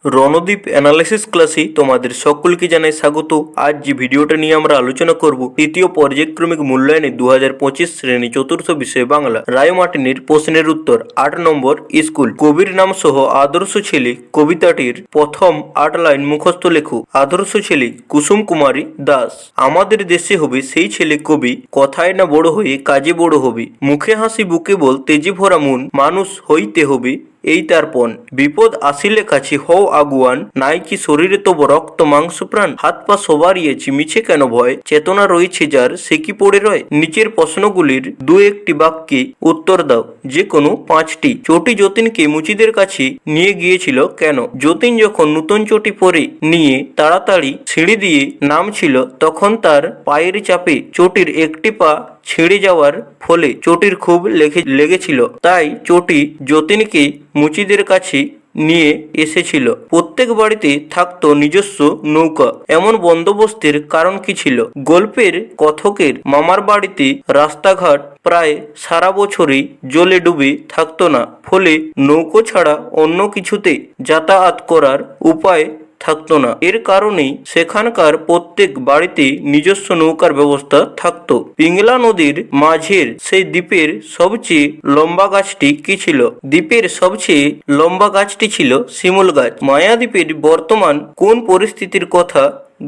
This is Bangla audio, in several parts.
রণদ্বীপ অ্যানালাইসিস ক্লাসে তোমাদের সকলকে জানাই স্বাগত। আজ যে ভিডিওটা নিয়ে আমরা আলোচনা করব তৃতীয় পর্যায়ক্রমিক মূল্যায়নে 2025 শ্রেণী চতুর্থ বিষয় বাংলা রায় মার্টিনের প্রশ্নের উত্তর 8 নম্বর স্কুল। কবির নাম সহ আদর্শ ছেলে কবিতাটির প্রথম 8 লাইন মুখস্থ লেখো। আদর্শ ছেলে কুসুম কুমারী দাস। আমাদের দেশে হবে সেই ছেলে কবি, কথায় না বড় হয়ে কাজে বড় হবে। মুখে হাসি বুকে বল তেজে ভরা মন, মানুষ হইতে হবে এই তার পণ। বিপদ আসিলে কাছে হও আগুয়ান, নাই কি শরীরে তব রক্ত মাংস প্রাণ। হাত পা সবার ইয়েছি মিছে কেন ভয়, চেতনা রয়েছে যার সে কি পড়ে রয়। নিচের প্রশ্নগুলির দু একটি বাক্যে উত্তর দাও, যে কোনো 5টি। চটি যতীনকে মুচিদের কাছে নিয়ে গিয়েছিল কেন? যতীন যখন নতুন চটি পরে নিয়ে তাড়াতাড়ি সিঁড়ি দিয়ে নামছিল, তখন তার পায়ের চাপে চটির একটি পা ছিঁড়ে যাওয়ার ফলে চটির খুব লেগেছিল, তাই চটি যতীনকে মুচিদের কাছে নিয়ে এসেছিল। প্রত্যেক বাড়িতে থাকতো নিজস্ব নৌকা, এমন বন্দোবস্তের কারণ কি ছিল? গল্পের কথকের মামার বাড়িতে রাস্তাঘাট প্রায় সারা বছরই জলে ডুবে থাকতো না, ফলে নৌকো ছাড়া অন্য কিছুতে যাতায়াত করার উপায় থাকতো না। এর কারণেই সেখানকার প্রত্যেক বাড়িতে নিজস্ব নৌকার ব্যবস্থা থাকতো। পিংলা নদীর মাঝের সেই দ্বীপের সবচেয়ে লম্বা গাছটি কি ছিল? দ্বীপের সবচেয়ে লম্বা গাছটি ছিল শিমুল গাছ। মায়াদ্বীপের বর্তমান কোন পরিস্থিতির কথা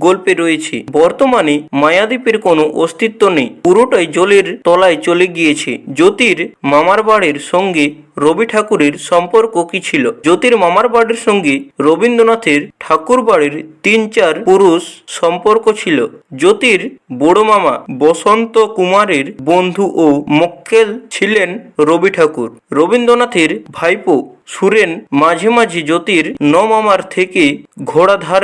গল্পে রয়েছে? বর্তমানে মায়াদ্বীপের কোনো অস্তিত্ব নেই, পুরোটাই জলের তলায় চলে গিয়েছে। জ্যোতির মামার বাড়ির সঙ্গে রবি ঠাকুরের সম্পর্ক কি ছিল? জ্যোতির মামার বাড়ির সঙ্গে রবীন্দ্রনাথের ঠাকুর বাড়ির 3-4 পুরুষ সম্পর্ক ছিল। জ্যোতির বড় মামা বসন্ত কুমারের বন্ধু ও মক্কেল ছিলেন রবি ঠাকুর। রবীন্দ্রনাথের ভাইপো সুরেন মাঝে মাঝে জ্যোতির মামার থেকে ঘোড়া ধার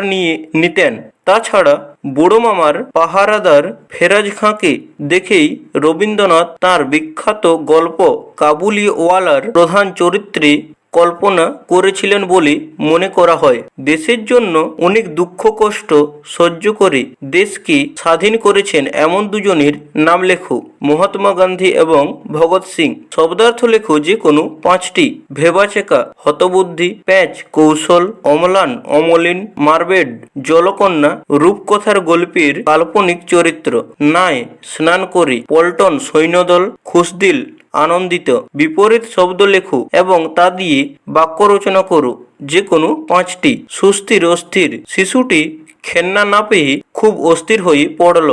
নিতেন। তাছাড়া বড় মামার পাহারাদার ফেরাজ খাঁকে দেখেই রবীন্দ্রনাথ তাঁর বিখ্যাত গল্প কাবুলিওয়ালার প্রধান চরিত্রে কল্পনা করেছিলেন বলে মনে করা হয়। দেশের জন্য অনেক দুঃখ কষ্ট সহ্য করে দেশকে স্বাধীন করেছেন এমন দুজনের নাম লেখো। মহাত্মা গান্ধী এবং ভগৎ সিং। শব্দার্থ লেখো যে কোনো 5টি। ভেবাচেকা হতবুদ্ধি, প্যাঁচ কৌশল, অম্লান অমলিন, মারবেড জলকন্যা রূপকথার গল্পের কাল্পনিক চরিত্র, নায় স্নান করে, পল্টন সৈন্যদল, খুশদিল আনন্দিত। বিপরীত শব্দ লেখো এবং তা দিয়ে বাক্য রচনা করো, যে কোনো 5টি। সুস্থির অস্থির। শিশুটি খেলনা না পেয়ে খুব অস্থির হয়ে পড়ল।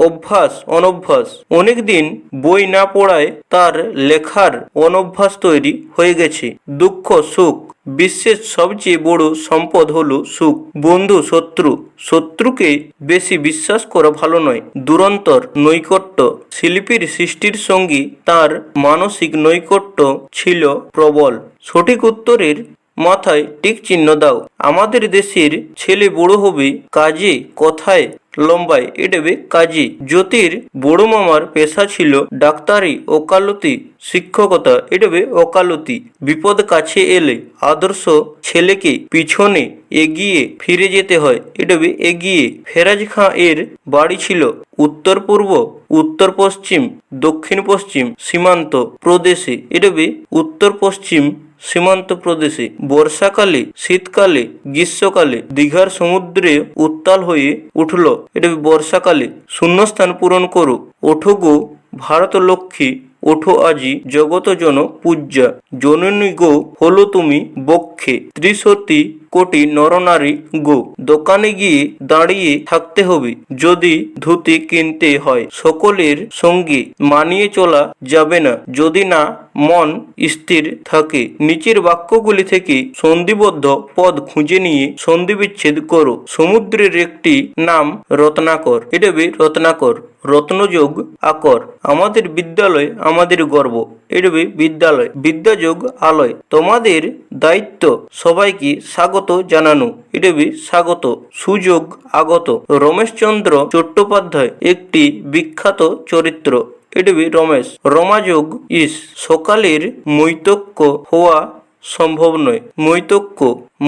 অভ্যাস অনভ্যাস। অনেকদিন বই না পড়ায় তার লেখার অনভ্যাস তৈরি হয়ে গেছে। দুঃখ সুখ। বিশ্বের সবচেয়ে বড় সম্পদ হলো সুখ। বন্ধু শত্রু। শত্রুকে বেশি বিশ্বাস করা ভালো নয়। দুরন্তর নৈকট্য। শিল্পীর সৃষ্টির সঙ্গে তার মানসিক নৈকট্য ছিল প্রবল। সঠিক উত্তরের মাথায় টিক চিহ্ন দাও। আমাদের দেশের ছেলে বড় হবে কাজে কথায় লম্বায় এটাবে কাজী। জ্যোতির বড় মামার পেশা ছিল ডাক্তারি, ওকালতি, শিক্ষকতা, এটাবে ওকালতি। বিপদ কাছে এলে আদর্শ ছেলেকে পিছনে এগিয়ে ফিরে যেতে হয়, এটাবে এগিয়ে। ফেরাজ খাঁ এর বাড়ি ছিল উত্তর পূর্ব, উত্তর পশ্চিম, দক্ষিণ পশ্চিম সীমান্ত প্রদেশে, এটাবে উত্তর পশ্চিম সীমান্ত প্রদেশে। বর্ষাকালে, শীতকালে, গ্রীষ্মকালে দীঘার সমুদ্রে উত্তাল হয়ে উঠল, এটা বর্ষাকালে। শূন্যস্থান পূরণ করো। ওঠো গো ভারত লক্ষ্মী, ওঠো আজি জগত জন পূজ্যা। জননী গো হলো তুমি বক্ষে, ত্রিশতি কোটি নরনারী গো। দোকানে গিয়ে দাঁড়িয়ে থাকতে হবে যদি ধুতি কিনতে হয়। সকলের সঙ্গে মানিয়ে চলা যাবে না যদি না মন স্থির থাকে। নিচের বাক্যগুলি থেকে সন্ধিবদ্ধ পদ খুঁজে নিয়ে সন্ধিবিচ্ছেদ করো। সমুদ্রের একটি নাম রত্নাকর, এটা রত্নাকর। রত্নযোগ আকর। আমাদের বিদ্যালয় আমাদের গর্ব, এটা বিদ্যালয়। বিদ্যাযোগ আলয়। তোমাদের দায়িত্ব সবাইকে স্বাগত জানানো, এটা স্বাগত। সুযোগ আগত। রমেশচন্দ্র চট্টোপাধ্যায় একটি বিখ্যাত চরিত্র, এটা রমেশ। রমাযোগ ইস। সকালের মৈতক্য হওয়া সম্ভব নয়, মৈতক্য।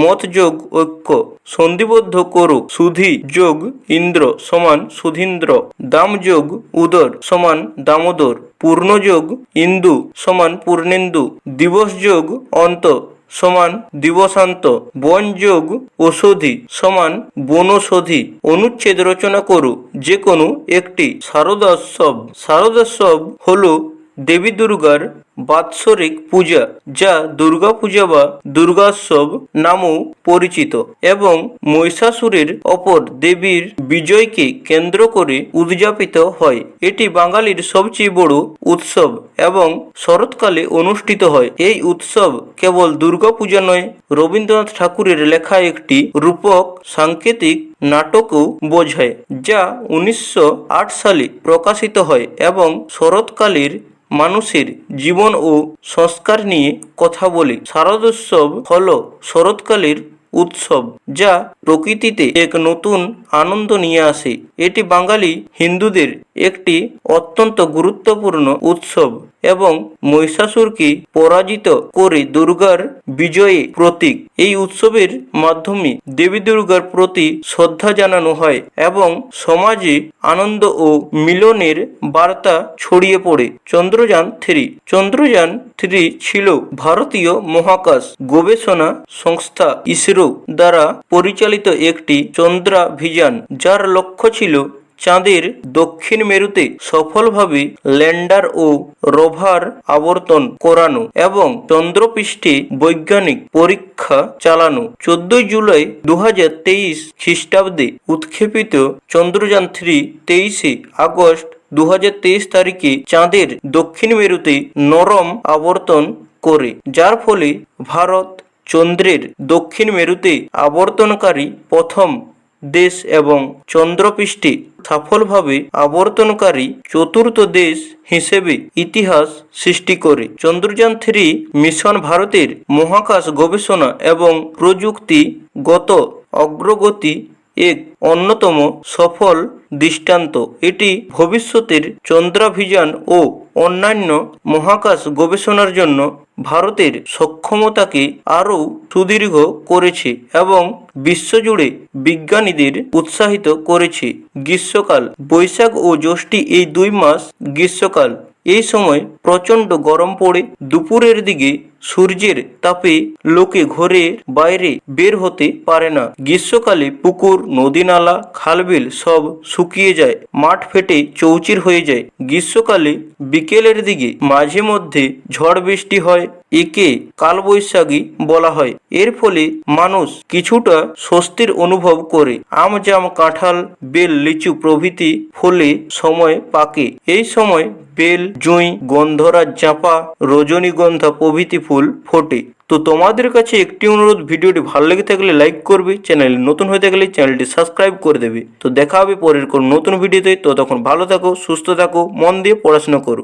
মত যোগ ঐক্য। সন্ধিবদ্ধ করো। সুধি যোগ ইন্দ্র সমান সুধীন্দ্র। দাম যোগ উদর সমান দামোদর। পূর্ণযোগ ইন্দু সমান পূর্ণেন্দু। দিবস যোগ অন্ত সমান দিবসান্ত, বনযোগ ওষধি সমান বনৌষধি। অনুচ্ছেদ রচনা করো যে কোনো একটি। শারদোৎসব। শারদোৎসব হলো দেবী দুর্গার বাৎসরিক পূজা, যা দুর্গা পূজা বা দুর্গোৎসব নামেও পরিচিত এবং মহিষাসুরের অপর দেবীর বিজয়কে কেন্দ্র করে উদযাপিত হয়। এটি বাঙালির সবচেয়ে বড় উৎসব এবং শরৎকালে অনুষ্ঠিত হয়। এই উৎসব কেবল দুর্গা পূজা নয়, রবীন্দ্রনাথ ঠাকুরের লেখা একটি রূপক সাংকেতিক নাটকও বোঝায়, যা 1908 সালে প্রকাশিত হয় এবং শরৎকালের মানুষের জীবন ও সংস্কার নিয়ে কথা বলে। শারদোৎসব হল শরৎকালের উৎসব যা প্রকৃতিতে এক নতুন আনন্দ নিয়ে আসে। এটি বাঙালি হিন্দুদের একটি অত্যন্ত গুরুত্বপূর্ণ উৎসব এবং মহিষাসুরকে পরাজিত করে দুর্গার বিজয়ে প্রতীক। এই উৎসবের মাধ্যমে দেবী দুর্গার প্রতি শ্রদ্ধা জানানো হয় এবং সমাজে আনন্দ ও মিলনের বার্তা ছড়িয়ে পড়ে। চন্দ্রযান-3। চন্দ্রযান-3 ছিল ভারতীয় মহাকাশ গবেষণা সংস্থা ইসরো দ্বারা পরিচালিত একটি চন্দ্রাভিযান, যার লক্ষ্য ছিল চাঁদের দক্ষিণ মেরুতে সফলভাবে ল্যান্ডার ও রোভার আবর্তন করানো এবং চন্দ্রপৃষ্ঠে বৈজ্ঞানিক পরীক্ষা চালানো। 14 জুলাই 2023 খ্রিস্টাব্দে উৎক্ষেপিত চন্দ্রযান-3 23 আগস্ট 2023 তারিখে চাঁদের দক্ষিণ মেরুতে নরম আবর্তন করে, যার ফলে ভারত চন্দ্রের দক্ষিণ মেরুতে আবর্তনকারী প্রথম দেশ এবং চন্দ্রপৃষ্ঠে সফলভাবে আবর্তনকারী চতুর্থ দেশ হিসেবে ইতিহাস সৃষ্টি করে। চন্দ্রযান-3 মিশন ভারতের মহাকাশ গবেষণা এবং প্রযুক্তিগত অগ্রগতি এক অন্যতম সফল দৃষ্টান্ত। এটি ভবিষ্যতের চন্দ্রাভিযান ও অন্যান্য মহাকাশ গবেষণার জন্য ভারতের সক্ষমতাকে আরও সুদৃঢ় করেছে এবং বিশ্বজুড়ে বিজ্ঞানীদের উৎসাহিত করেছে। গ্রীষ্মকাল। বৈশাখ ও জ্যৈষ্ঠ এই 2 মাস গ্রীষ্মকাল। এই সময় প্রচণ্ড গরম পড়ে। দুপুরের দিকে সূর্যের তাপে লোকে ঘরের বাইরে বের হতে পারে না। গ্রীষ্মকালে পুকুর, নদী, নালা, খালবিল সব শুকিয়ে যায়, মাঠ ফেটে চৌচির হয়ে যায়। গ্রীষ্মকালে বিকেলের দিকে মাঝে মধ্যে ঝড় বৃষ্টি হয়, একে কালবৈশাখী বলা হয়। এর ফলে মানুষ কিছুটা স্বস্তির অনুভব করে। আম, জাম, কাঁঠাল, বেল, লিচু প্রভৃতি ফলে সময় পাকে। এই সময় বেল, জুঁই, গন্ধরাজ, চাঁপা, রজনীগন্ধা প্রভৃতি ফুল ফোটে। তো তোমাদের কাছে একটি অনুরোধ, ভিডিওটি ভালো লেগে থাকলে লাইক করবে, চ্যানেলে নতুন হয়ে থাকলে চ্যানেলটি সাবস্ক্রাইব করে দেবে। তো দেখা হবে পরের কোন নতুন ভিডিওতে। তো তখন ভালো থাকো, সুস্থ থাকো, মন দিয়ে পড়াশোনা করো।